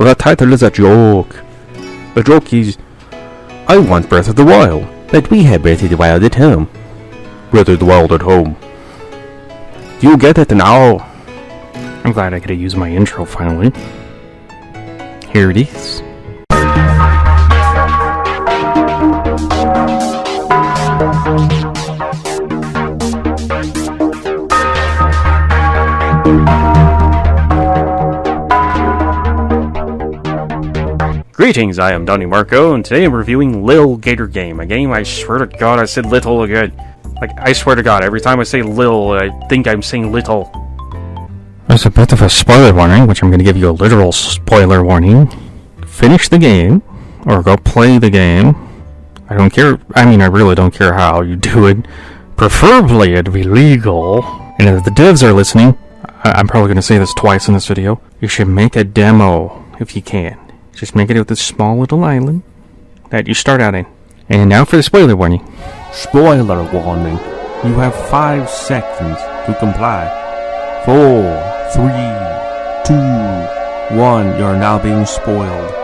that title is a joke. The joke is, I want Breath of the Wild, but we have Breath of the Wild at home. Breath of the Wild at home. Do you get it now? I'm glad I could have used my intro finally. Here it is. Greetings, I am Donnie Marco, and today I'm reviewing Lil Gator Game, a game I swear to God I said little again. Like, I swear to God, every time I say Lil, I think I'm saying little. There's a bit of a spoiler warning, which I'm going to give you a literal spoiler warning. Finish the game, or go play the game. I don't care, I really don't care how you do it. Preferably it'd be legal. And if the devs are listening, I'm probably going to say this twice in this video, you should make a demo if you can. Just make it with this small little island that you start out in. And now for the spoiler warning. Spoiler warning. You have 5 seconds to comply. 4, 3, 2, 1. You're now being spoiled.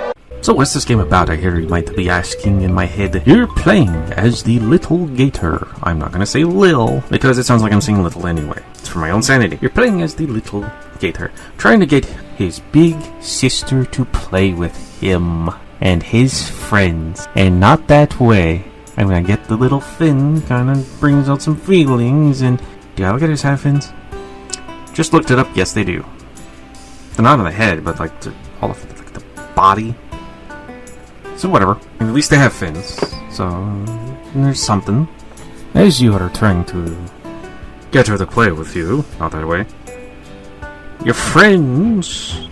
So what's this game about, I hear you might be asking in my head. You're playing as the little Gator. I'm not gonna say Lil, because it sounds like I'm saying little anyway. It's for my own sanity. You're playing as the little Gator, trying to get his big sister to play with him and his friends. And not that way. I'm gonna get the little fin, kinda brings out some feelings, and do alligators have fins? Just looked it up, yes they do. They're not on the head, but like all of like the body. So whatever, and at least they have fins, so there's something. As you are trying to get her to play with you, not that way, your friends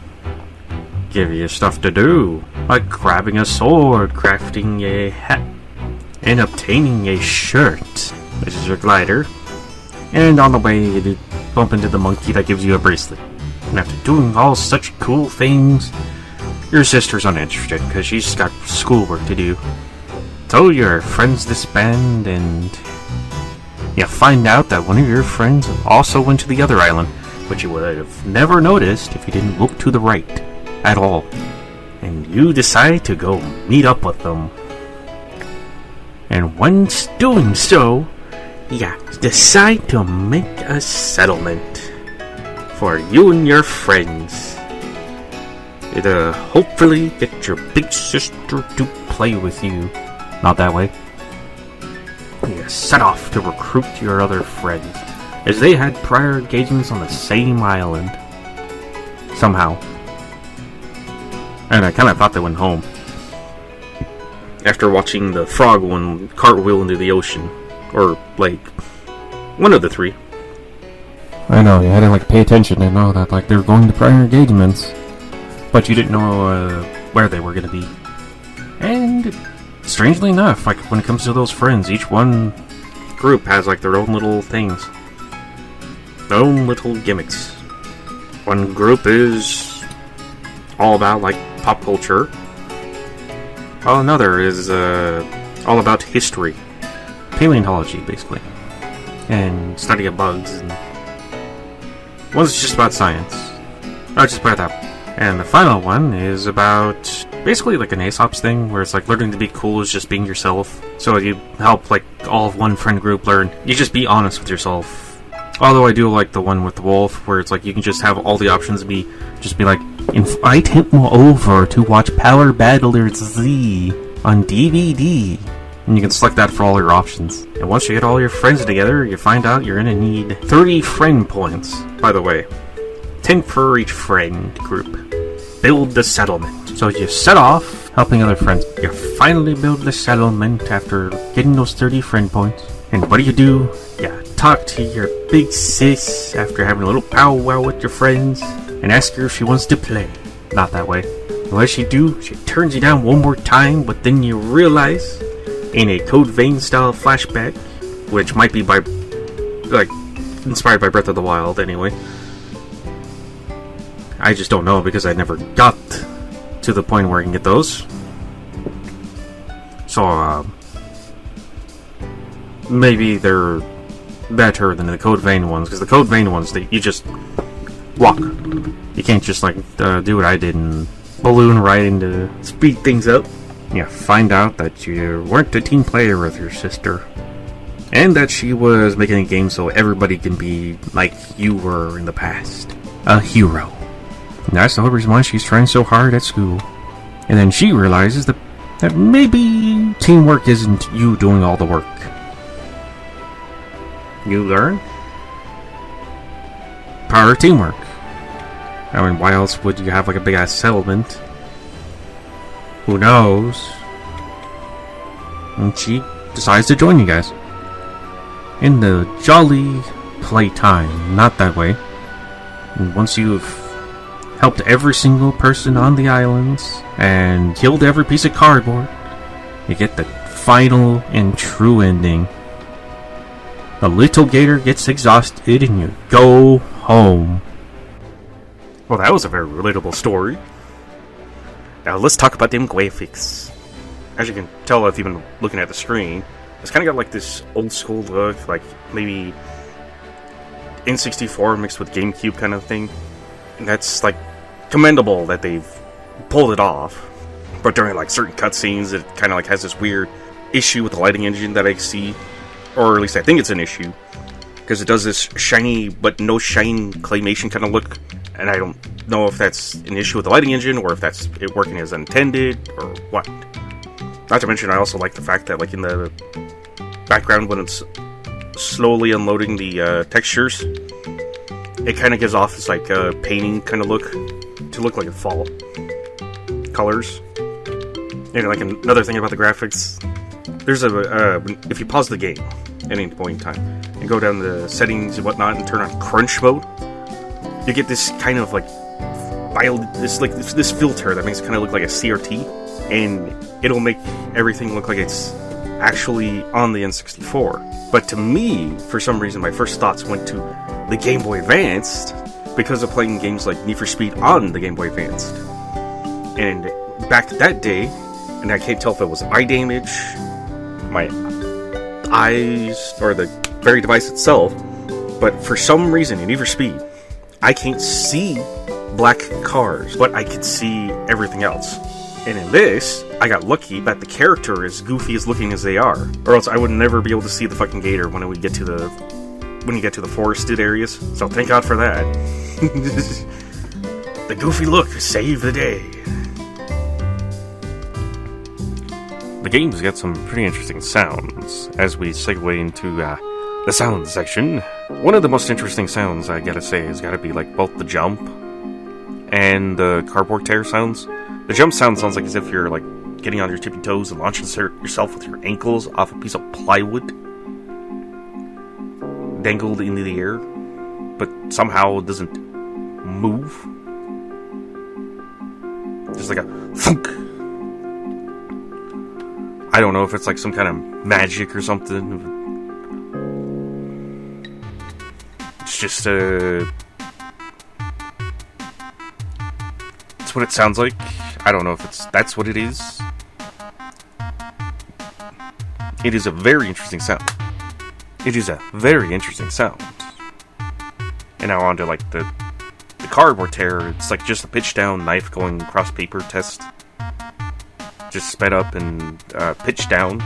give you stuff to do, like grabbing a sword, crafting a hat, and obtaining a shirt, which is your glider, and on the way you bump into the monkey that gives you a bracelet. And after doing all such cool things, your sister's uninterested because she's got schoolwork to do. So your friends disband, and you find out that one of your friends also went to the other island, which you would have never noticed if you didn't look to the right at all. And you decide to go meet up with them. And once doing so, you decide to make a settlement for you and your friends. To hopefully get your big sister to play with you. Not that way. You set off to recruit your other friends, as they had prior engagements on the same island. Somehow. And I kinda thought they went home after watching the frog one cartwheel into the ocean. Or, like, one of the 3. I know, you had to, like, pay attention and know that, like, they were going to prior engagements. But you didn't know where they were going to be. And strangely enough, like when it comes to those friends, each one group has like their own little things. Their own little gimmicks. One group is all about like pop culture. While another is all about history. Paleontology, basically. And study of bugs. And one's just about science. I'll just put it that way. And the final one is about basically like an Aesop's thing, where it's like learning to be cool is just being yourself. So you help like all of one friend group learn. You just be honest with yourself. Although I do like the one with the wolf, where it's like you can just have all the options and be like, invite him over to watch Power Battlers Z on DVD. And you can select that for all your options. And once you get all your friends together, you find out you're gonna need 30 friend points, by the way. 10 for each friend group. Build the settlement. So you set off, helping other friends. You finally build the settlement after getting those 30 friend points. And what do? You talk to your big sis after having a little powwow with your friends and ask her if she wants to play. Not that way. What she do? She turns you down one more time, but then you realize, in a Code Vein style flashback, which might be by, like, inspired by Breath of the Wild anyway. I just don't know because I never got to the point where I can get those. So, maybe they're better than the Code Vein ones, because the Code Vein ones, you just walk. You can't just, like, do what I did and balloon riding to speed things up. You find out that you weren't a team player with your sister, and that she was making a game so everybody can be like you were in the past, a hero. And that's the whole reason why she's trying so hard at school. And then she realizes that maybe teamwork isn't you doing all the work. You learn power of teamwork. I mean, why else would you have like a big ass settlement? Who knows? And she decides to join you guys in the jolly playtime. Not that way. And once you've helped every single person on the islands and killed every piece of cardboard, you get the final and true ending. The little gator gets exhausted and you go home. Well, that was a very relatable story. Now let's talk about them graphics. As you can tell if you've been looking at the screen, it's kind of got like this old school look, like maybe N64 mixed with GameCube kind of thing. And that's like commendable that they've pulled it off. But during like certain cutscenes, it kind of like has this weird issue with the lighting engine that I see, or at least I think it's an issue, because it does this shiny but no shine claymation kind of look, and I don't know if that's an issue with the lighting engine or if that's it working as intended or what. Not to mention, I also like the fact that like in the background when it's slowly unloading the textures, it kind of gives off this like painting kind of look to look like a fall colors. And like another thing about the graphics, there's if you pause the game at any point in time and go down the settings and whatnot and turn on crunch mode, you get this kind of like this filter that makes it kind of look like a CRT, and it'll make everything look like it's actually on the N64. But to me, for some reason, my first thoughts went to the Game Boy Advanced because of playing games like Need for Speed on the Game Boy Advanced. And back that day, and I can't tell if it was eye damage, my eyes, or the very device itself, but for some reason in Need for Speed, I can't see black cars, but I could see everything else. And in this, I got lucky that the character is goofy as looking as they are, or else I would never be able to see the fucking gator when you get to the forested areas. So thank God for that. The goofy look saved the day. The game's got some pretty interesting sounds. As we segue into the sound section, one of the most interesting sounds, I gotta say, has gotta be like both the jump and the cardboard tear sounds. The jump sounds like as if you're like getting on your tippy toes and launching yourself with your ankles off a piece of plywood dangled into the air, but somehow it doesn't move. Just like a thunk. I don't know if it's like some kind of magic or something. It's just it's what it sounds like. I don't know if that's what it is. It is a very interesting sound. It is a very interesting sound. And now on to like the cardboard tear. It's like just a pitch down knife going across paper test. Just sped up and pitched down.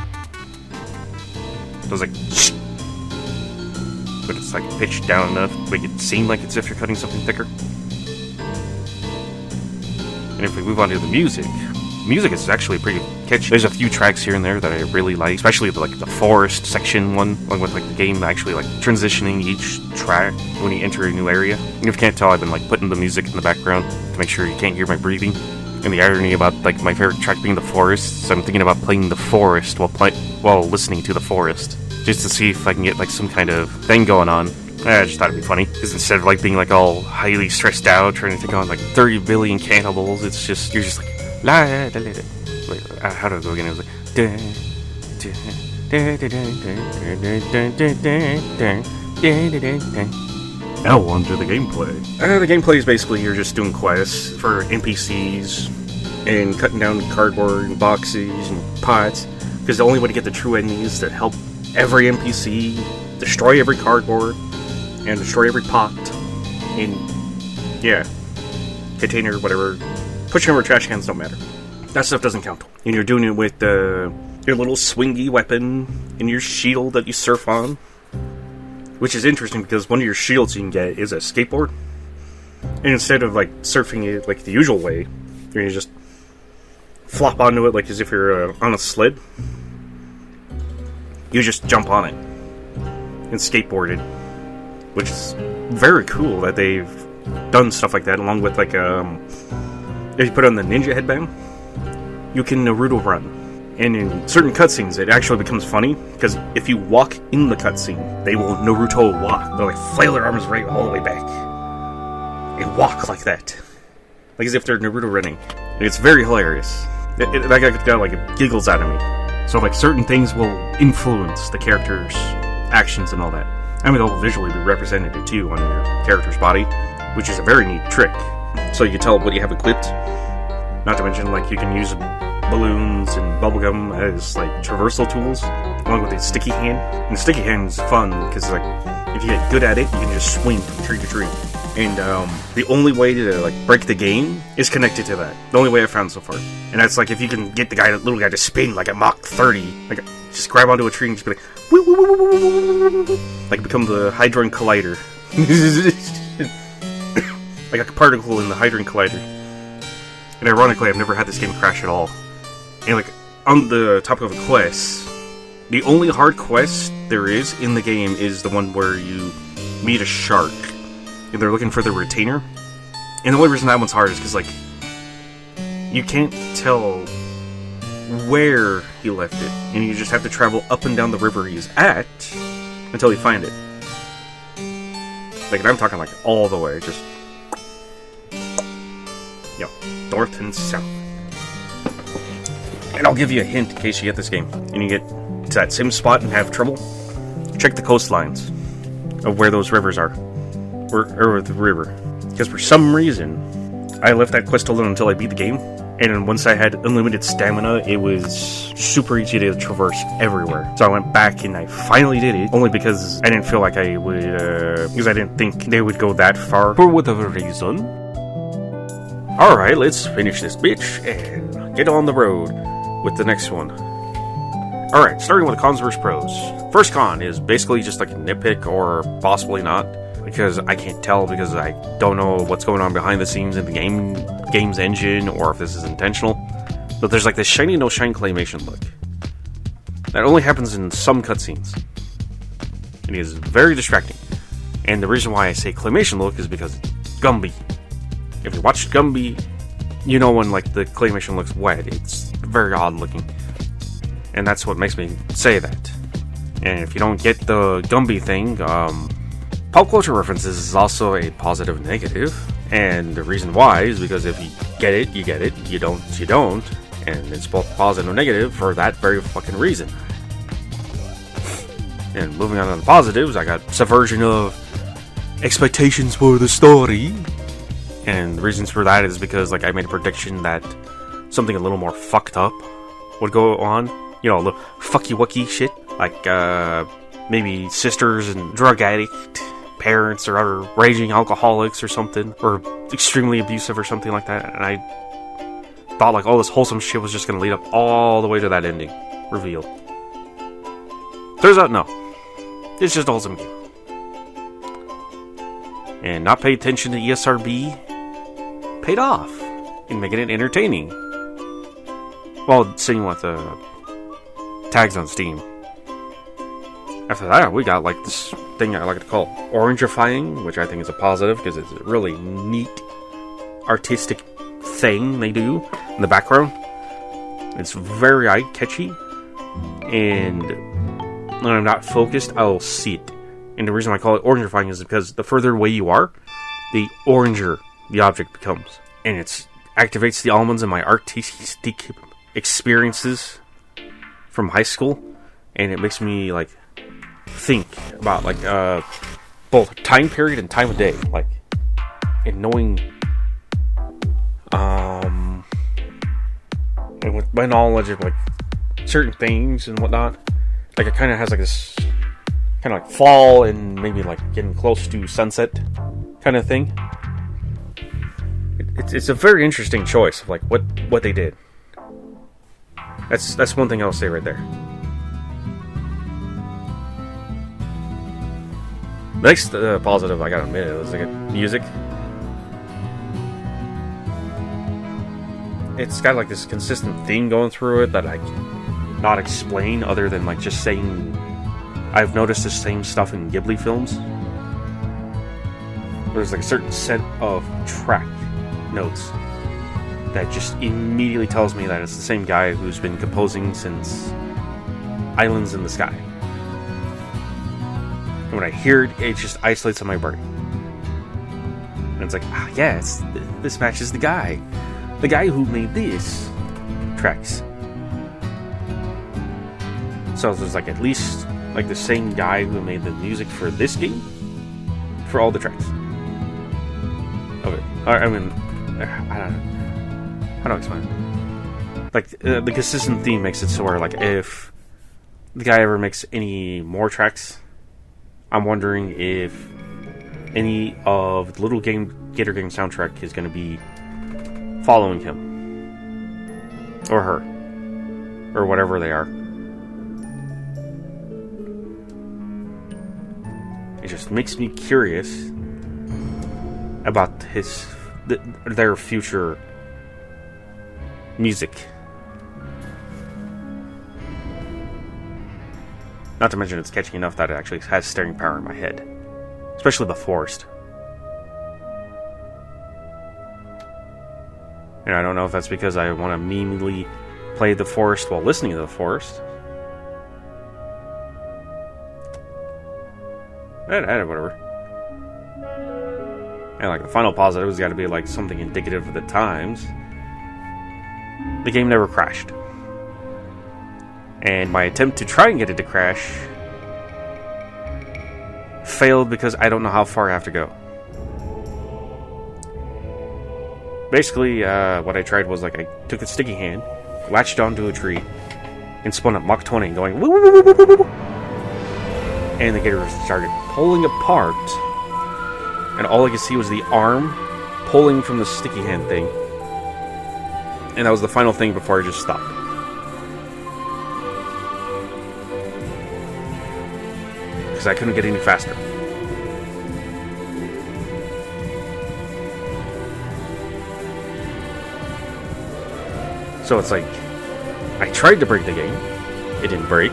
So it's like, but it's like pitched down enough to make it seem like it's if you're cutting something thicker. And if we move on to the music is actually pretty catchy. There's a few tracks here and there that I really like, especially the forest section one, along with like the game actually like transitioning each track when you enter a new area. And if you can't tell, I've been like putting the music in the background to make sure you can't hear my breathing. And the irony about like my favorite track being the forest, so I'm thinking about playing the forest while listening to the forest, just to see if I can get like some kind of thing going on. I just thought it'd be funny, because instead of like being like all highly stressed out trying to take on like 30 billion cannibals, you're just like la da da da. Wait, how do I go again? It was like da da da da da da. Now on to the gameplay. The gameplay is basically you're just doing quests for NPCs and cutting down cardboard and boxes and pots, because the only way to get the true ending is to help every NPC destroy every cardboard and destroy every pot and container, whatever, pushing over trash cans don't matter. That stuff doesn't count. And you're doing it with your little swingy weapon and your shield that you surf on. Which is interesting because one of your shields you can get is a skateboard. And instead of like surfing it like the usual way, you just flop onto it like as if you're on a sled. You just jump on it and skateboard it. Which is very cool that they've done stuff like that, along with like if you put on the ninja headband, you can Naruto run. And in certain cutscenes, it actually becomes funny, because if you walk in the cutscene, they will Naruto walk. They'll like flail their arms right all the way back. And walk like that. Like as if they're Naruto running. And it's very hilarious. That guy got like giggles out of me. So like certain things will influence the character's actions and all that. I mean, they'll visually be represented too on your character's body, which is a very neat trick. So you can tell what you have equipped. Not to mention, like, you can use balloons and bubblegum as, like, traversal tools, along with the sticky hand. And the sticky hand is fun, because, like, if you get good at it, you can just swing from tree to tree. And the only way to, like, break the game is connected to that. The only way I've found so far. And that's, like, if you can get the little guy to spin, like, at Mach 30, like, just grab onto a tree and just be like, woo, woo, woo, woo, woo, woo, woo, like, become the Hadron Collider. Like a particle in the Hadron Collider. And ironically, I've never had this game crash at all. And like, on the topic of a quest, the only hard quest there is in the game is the one where you meet a shark. And they're looking for the retainer. And the only reason that one's hard is because, like, you can't tell where he left it. And you just have to travel up and down the river he's at until you find it. Like, and I'm talking, like, all the way, just... north and south. And I'll give you a hint in case you get this game and you get to that same spot and have trouble. Check the coastlines of where those rivers are, or the river, because for some reason I left that quest alone until I beat the game, and then once I had unlimited stamina, it was super easy to traverse everywhere. So I went back and I finally did it, only because I didn't feel like I would, because I didn't think they would go that far for whatever reason. Alright, let's finish this bitch and get on the road with the next one. Alright, starting with the cons versus pros. First con is basically just like a nitpick, or possibly not, because I can't tell, because I don't know what's going on behind the scenes in the game's engine, or if this is intentional. But there's like this shiny no shine claymation look. That only happens in some cutscenes. And it is very distracting. And the reason why I say claymation look is because it's Gumby. If you watch Gumby, you know when like the claymation looks wet, it's very odd looking. And that's what makes me say that. And if you don't get the Gumby thing, pop culture references is also a positive and negative. And the reason why is because if you get it, you get it. You don't, you don't. And it's both positive and negative for that very fucking reason. And moving on to the positives, I got subversion of expectations for the story. And the reasons for that is because, like, I made a prediction that something a little more fucked up would go on. You know, the fucky-wucky shit. Like, maybe sisters and drug addict parents or other raging alcoholics or something. Or extremely abusive or something like that. And I thought, like, all this wholesome shit was just going to lead up all the way to that ending reveal. Turns out, no. It's just a wholesome game. And not pay attention to ESRB paid off in making it entertaining. Well, seeing what the tags on Steam. After that, we got like this thing I like to call orangifying, which I think is a positive because it's a really neat artistic thing they do in the background. It's very eye-catchy, and when I'm not focused, I'll see it. And the reason I call it orangifying is because the further away you are, the oranger the object becomes. And it activates the almonds in my artistic experiences from high school. And it makes me, like, think about, like, both time period and time of day. Like, and knowing, and with my knowledge of, like, certain things and whatnot. Like, it kind of has, like, this kind of like fall and maybe like getting close to sunset kind of thing. it's a very interesting choice of like what they did. That's one thing I'll say right there. Next positive I gotta admit was like music. It's got like this consistent theme going through it that I cannot explain other than like just saying I've noticed the same stuff in Ghibli films. There's like a certain set of track notes that just immediately tells me that it's the same guy who's been composing since Islands in the Sky. And when I hear it, it just isolates on my brain. And it's like, yeah, this matches the guy who made these tracks. So there's like at least like the same guy who made the music for this game for all the tracks. Okay, I mean, I don't know. How do I explain? Like the consistent theme makes it so where like if the guy ever makes any more tracks, I'm wondering if any of the little Gator game soundtrack is going to be following him or her or whatever they are. It just makes me curious about their future music. Not to mention it's catchy enough that it actually has staying power in my head, especially the forest. And I don't know if that's because I want to memely play the forest while listening to the forest. Whatever. And like the final positive has got to be like something indicative of the times. The game never crashed. And my attempt to try and get it to crash failed because I don't know how far I have to go. Basically, what I tried was like I took a sticky hand, latched onto a tree, and spun up Mach 20 going woo woo woo woo woo woo. And the gator started pulling apart, and all I could see was the arm pulling from the sticky hand thing. And that was the final thing before I just stopped. Because I couldn't get any faster. So it's like, I tried to break the game. It didn't break.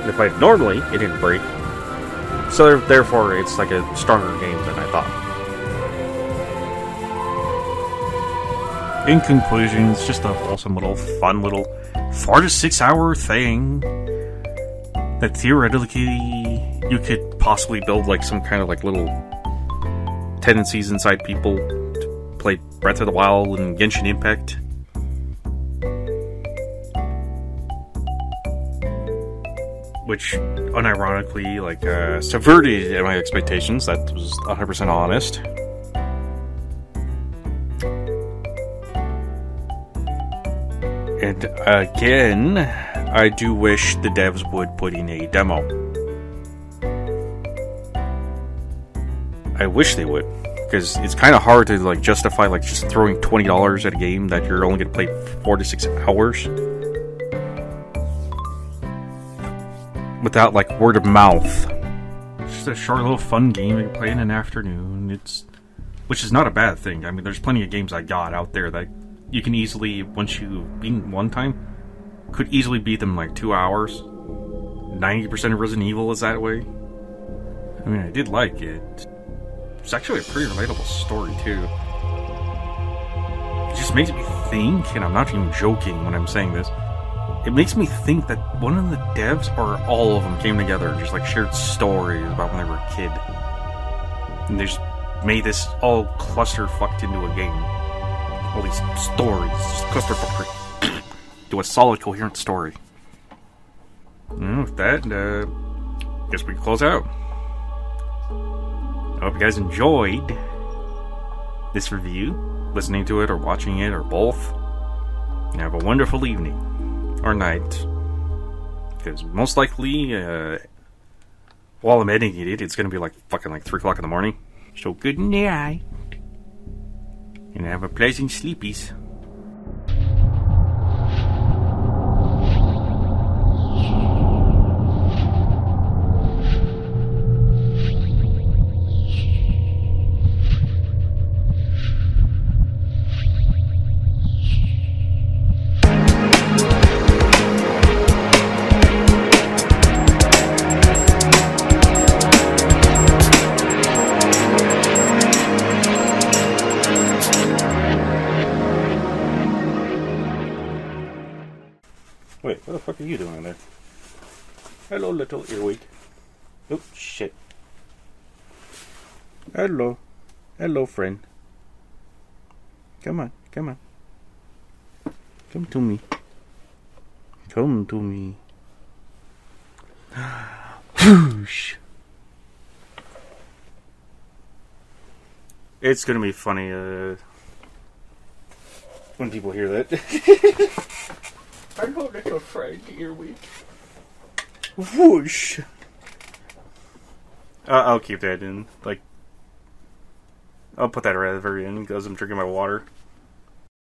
And if I played normally, it didn't break. So therefore, it's like a stronger game than I thought. In conclusion, it's just a wholesome little, fun little 4 to 6 hour thing that theoretically you could possibly build like some kind of like little tendencies inside people to play Breath of the Wild and Genshin Impact. Which, unironically, like, subverted my expectations. That was 100% honest. And again, I do wish the devs would put in a demo. I wish they would, because it's kind of hard to like justify like just throwing $20 at a game that you're only going to play 4 to 6 hours without like word of mouth. It's just a short little fun game you can play in an afternoon. Which is not a bad thing. I mean, there's plenty of games I got out there that you can easily, once you beat them one time, could easily beat them in like 2 hours. 90% of Resident Evil is that way. I mean, I did like it. It's actually a pretty relatable story, too. It just makes me think, and I'm not even joking when I'm saying this, it makes me think that one of the devs, or all of them, came together and just like shared stories about when they were a kid. And they just made this all clusterfucked into a game. All these stories, just clusterfucked to a solid, coherent story. And with that, guess we can close out. I hope you guys enjoyed this review, listening to it or watching it or both. And have a wonderful evening or night, because most likely While I'm editing it, it's gonna be like fucking like 3 o'clock in the morning. So good night. And have a pleasant sleepies. Wait, what the fuck are you doing in there? Hello, little earwig. Oh, shit. Hello. Hello, friend. Come on, come on. Come to me. Come to me. Whoosh. It's gonna be funny, when people hear that. Hello, little friend, earwig. Whoosh. I'll keep that in. Like, I'll put that right at the very end because I'm drinking my water.